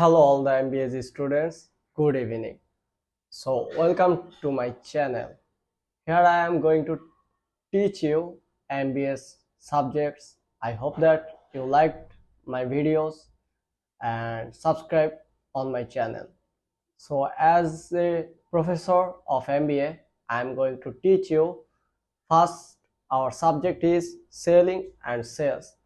Hello all the MBA students, good evening. So welcome to my channel. Here I am going to teach you MBA subjects. I hope that you liked my videos and subscribe on my channel. So as a professor of MBA, I am going to teach you. First, our subject is selling and sales.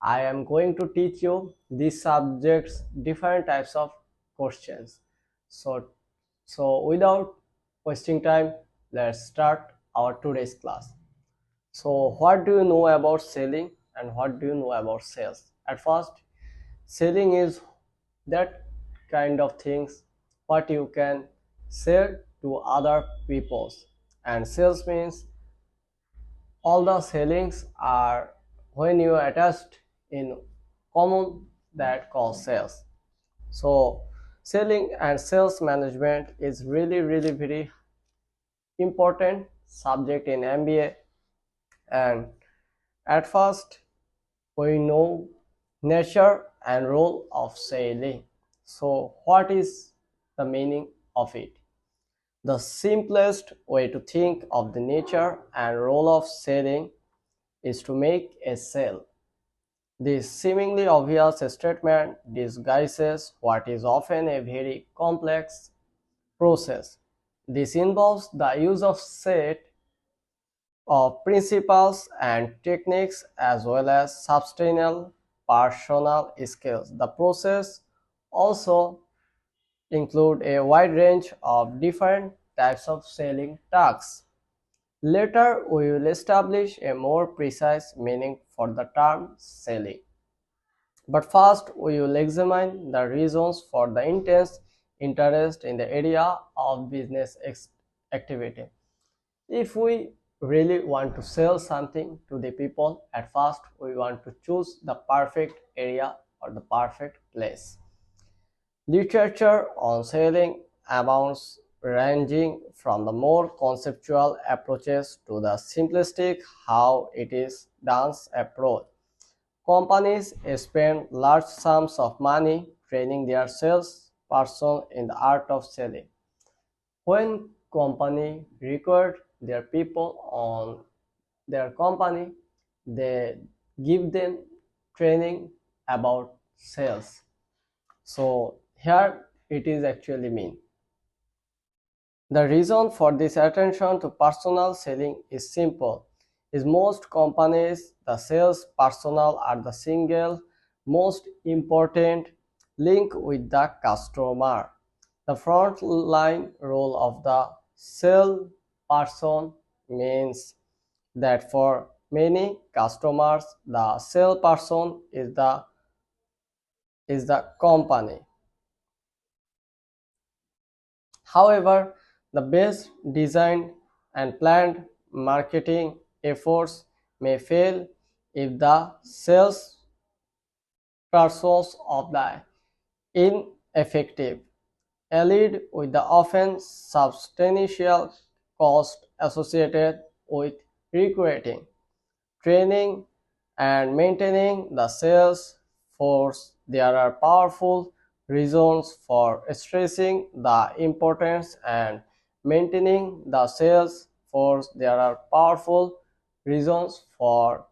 I am going to teach you these subjects different types of questions. So, so without wasting time, let's start our today's class. So what do you know about selling and what do you know about sales? At first, selling is that kind of things what you can sell to other peoples, and sales means all the sellings are when you attached in common that cause sales. So selling and sales management is really very important subject in MBA. And at first we know nature and role of selling. So what is the meaning of it? The simplest way to think of the nature and role of selling is to make a sale. This seemingly obvious statement disguises what is often a very complex process. This involves the use of set of principles and techniques as well as substantial personal skills. The process also includes a wide range of different types of selling tasks. Later, we will establish a more precise meaning for the term selling. But first, we will examine the reasons for the intense interest in the area of business activity. If we really want to sell something to the people, at first we want to choose the perfect area or the perfect place. Literature on selling abounds, ranging from the more conceptual approaches to the simplistic how it is done approach. Companies spend large sums of money training their sales person in the art of selling. When company record their people on their company, they give them training about sales. So here it is actually mean. The reason for this attention to personal selling is simple. In most companies, the sales personnel are the single most important link with the customer. The front line role of the sales person means that for many customers, the salesperson is the company. However, the best designed and planned marketing efforts may fail if the sales persons of the ineffective, allied with the often substantial cost associated with recruiting, training, and maintaining the sales force. There are powerful reasons for stressing the importance and maintaining the sales force. There are powerful reasons for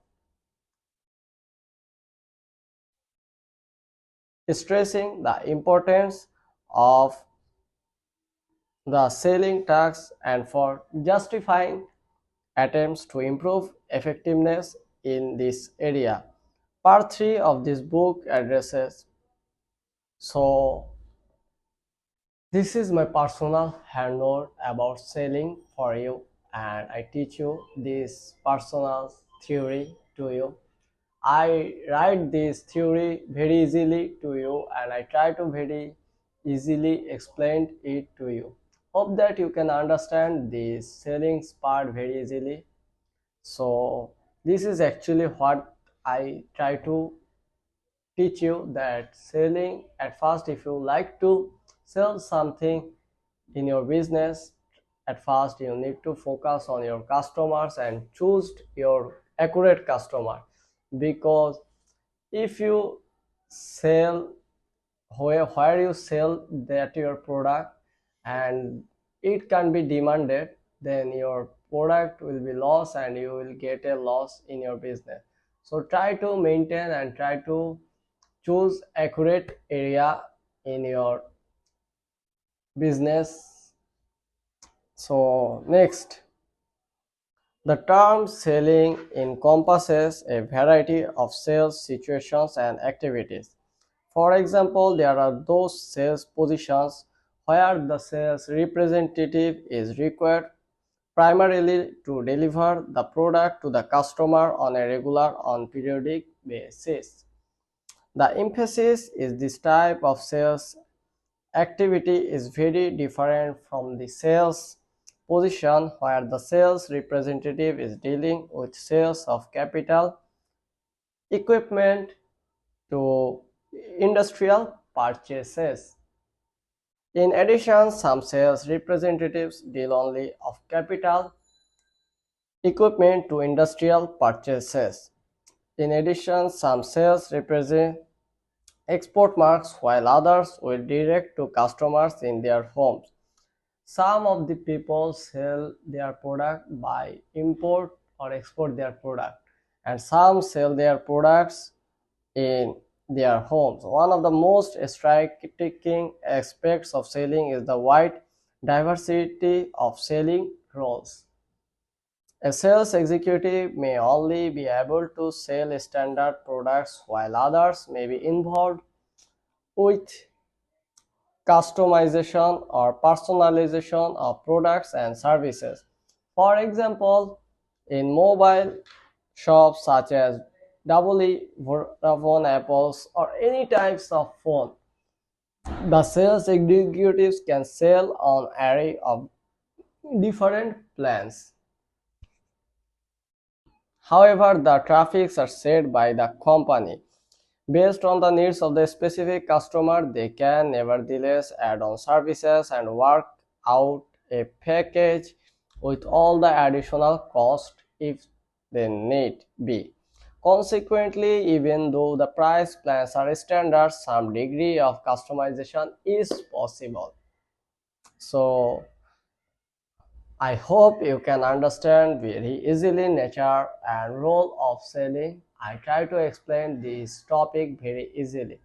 stressing the importance of the selling tax and for justifying attempts to improve effectiveness in this area. Part 3 of this book addresses. So this is my personal handout about selling for you, and I teach you this personal theory to you. I write this theory very easily to you, and I try to very easily explain it to you. Hope that you can understand this selling part very easily. So this is actually what I try to teach you, that selling at first, if you like to sell something in your business, at first you need to focus on your customers and choose your accurate customer. Because if you sell where you sell that your product and it can be demanded, then your product will be lost and you will get a loss in your business. So try to maintain and try to choose accurate area in your business. So next, the term selling encompasses a variety of sales situations and activities. For example, there are those sales positions where the sales representative is required primarily to deliver the product to the customer on a regular or periodic basis. The emphasis is this type of sales activity is very different from the sales position where the sales representative is dealing with sales of capital equipment to industrial purchases. In addition, some sales representatives deal only of capital equipment to industrial purchases. In addition, some sales represent export marks while others will direct to customers in their homes. Some of the people sell their product by import or export their product, and some sell their products in their homes. One of the most striking aspects of selling is the wide diversity of selling roles. A sales executive may only be able to sell standard products while others may be involved with customization or personalization of products and services. For example, in mobile shops such as EE, Vodafone, Apples, or any types of phone, the sales executives can sell an array of different plans. However, the traffics are set by the company. Based on the needs of the specific customer, they can nevertheless add on services and work out a package with all the additional cost if they need be. Consequently, even though the price plans are standard, some degree of customization is possible. So I hope you can understand very easily nature and role of selling. I try to explain this topic very easily.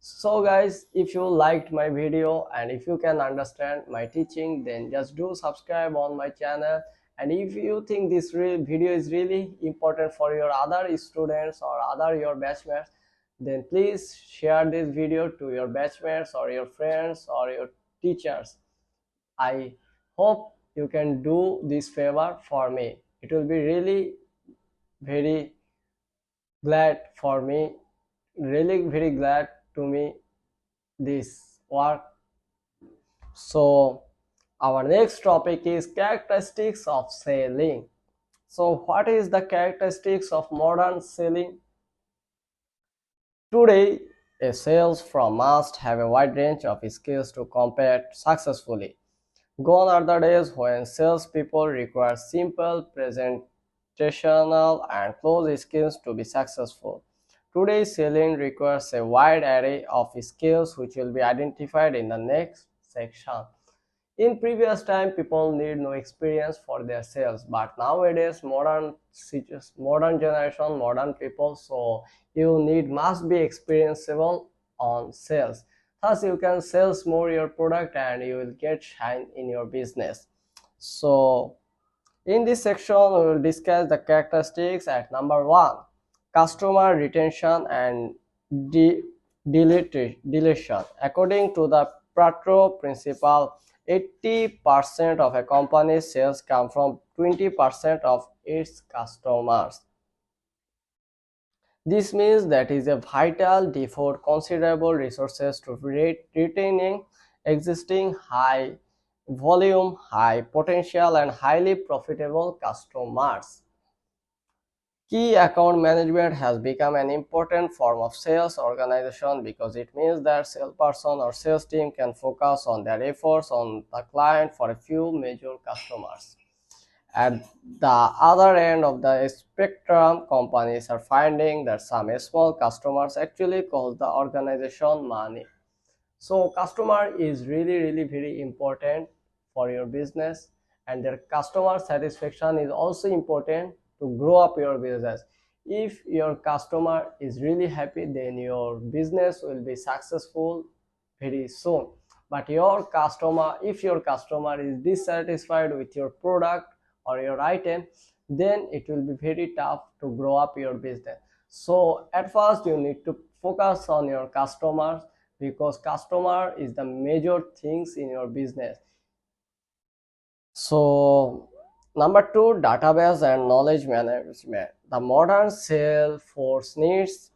So guys, if you liked my video and if you can understand my teaching, then just do subscribe on my channel. And if you think this video is really important for your other students or other your batchmates, then please share this video to your batchmates or your friends or your teachers. I hope you can do this favor for me. It will be really very glad for me, really very glad to me this work. So our next topic is characteristics of selling. So what is the characteristics of modern selling? Today, a sales firm must have a wide range of skills to compete successfully. Gone are the days when salespeople require simple presentational and close skills to be successful. Today, selling requires a wide array of skills which will be identified in the next section. In previous time, people need no experience for their sales, but nowadays, modern generation, modern people, so you need must be experienceable on sales. Thus, you can sell more your product and you will get shine in your business. So, in this section, we will discuss the characteristics at number 1, customer retention and deletion. According to the Pareto principle, 80% of a company's sales come from 20% of its customers. This means that is a vital devote considerable resources to retaining existing high volume, high potential and highly profitable customers. Key account management has become an important form of sales organization because it means that salesperson or sales team can focus on their efforts on the client for a few major customers. At the other end of the spectrum, companies are finding that some small customers actually cost the organization money. So customer is really very important for your business, and their customer satisfaction is also important to grow up your business. If your customer is really happy, then your business will be successful very soon. But your customer, if your customer is dissatisfied with your product or your item, then it will be very tough to grow up your business. So at first you need to focus on your customers, because customer is the major things in your business. So number two, database and knowledge management. The modern sales force needs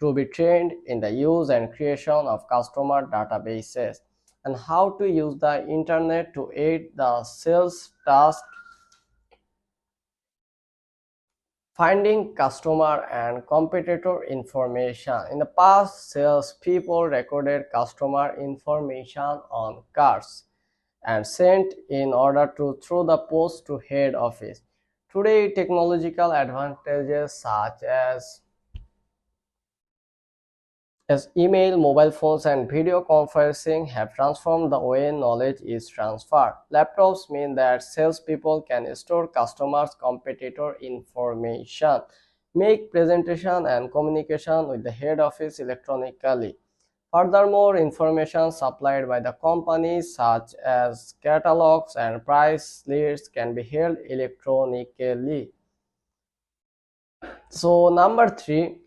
to be trained in the use and creation of customer databases and how to use the internet to aid the sales task. Finding customer and competitor information. In the past, salespeople recorded customer information on cards and sent in order to throw the post to head office. Today, technological advantages such as email, mobile phones, and video conferencing have transformed the way knowledge is transferred. Laptops mean that salespeople can store customers' competitor information, make presentation and communication with the head office electronically. Furthermore, information supplied by the companies such as catalogs and price lists can be held electronically. So number three,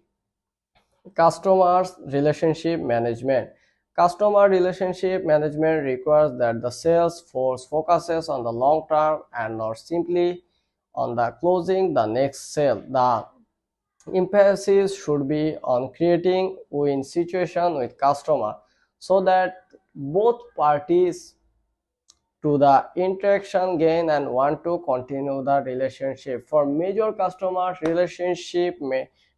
customers relationship management. Customer relationship management requires that the sales force focuses on the long term and not simply on the closing the next sale. The emphasis should be on creating win situation with customer, so that both parties to the interaction gain and want to continue the relationship. For major customers,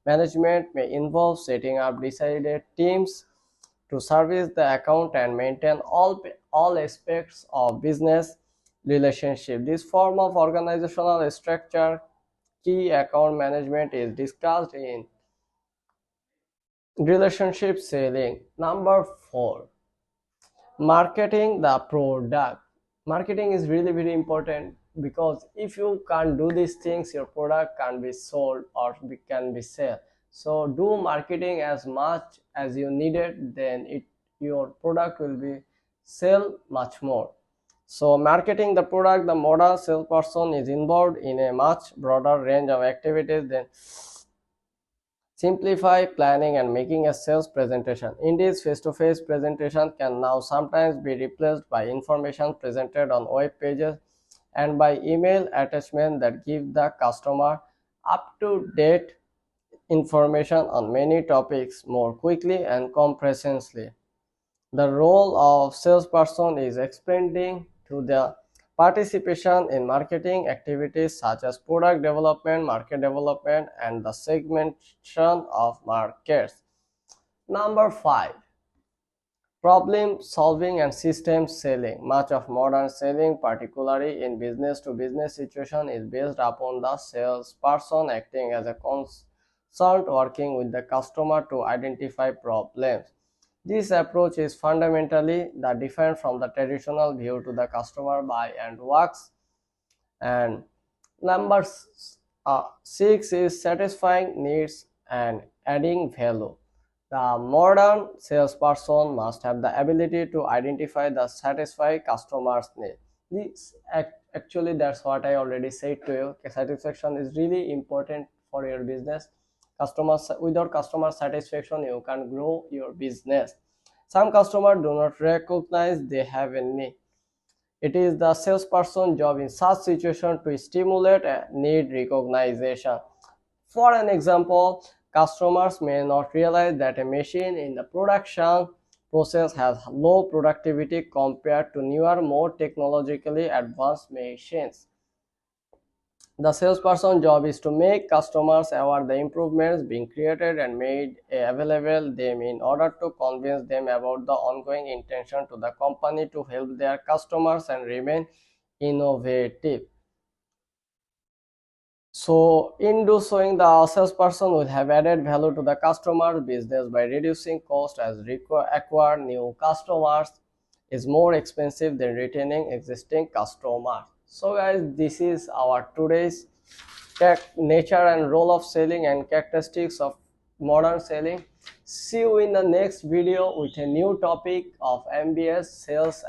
management may involve setting up decided teams to service the account and maintain all aspects of business relationship. This form of organizational structure, key account management, is discussed in relationship selling. Number four, marketing the product. Marketing is really very important, because if you can't do these things, your product can't be sold or can be sold. So do marketing as much as you need it, then your product will be sell much more. So marketing the product, the modern salesperson is involved in a much broader range of activities than simplify planning and making a sales presentation. Indeed, face-to-face presentation can now sometimes be replaced by information presented on web pages and by email attachment that give the customer up-to-date information on many topics more quickly and comprehensively. The role of salesperson is expanding to the participation in marketing activities such as product development, market development, and the segmentation of markets. Number five, problem solving and system selling. Much of modern selling, particularly in business to business situation, is based upon the salesperson acting as a consult working with the customer to identify problems. This approach is fundamentally different from the traditional view to the customer buy and works. And number six is satisfying needs and adding value. The modern salesperson must have the ability to identify the satisfy customers' need. Actually, that's what I already said to you. Satisfaction is really important for your business. Customers, without customer satisfaction, you can grow your business. Some customers do not recognize they have a need. It is the salesperson job in such situation to stimulate a need recognition. For an example, customers may not realize that a machine in the production process has low productivity compared to newer, more technologically advanced machines. The salesperson job is to make customers aware the improvements being created and made available them in order to convince them about the ongoing intention to the company to help their customers and remain innovative. So in do so, the salesperson will have added value to the customer business by reducing cost as acquire new customers is more expensive than retaining existing customers. So guys, this is our today's nature and role of selling and characteristics of modern selling. See you in the next video with a new topic of MBS sales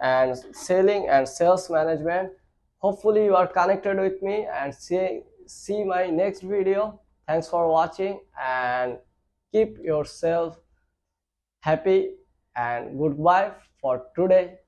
and selling and sales management. Hopefully you are connected with me and see my next video. Thanks for watching and keep yourself happy and goodbye for today.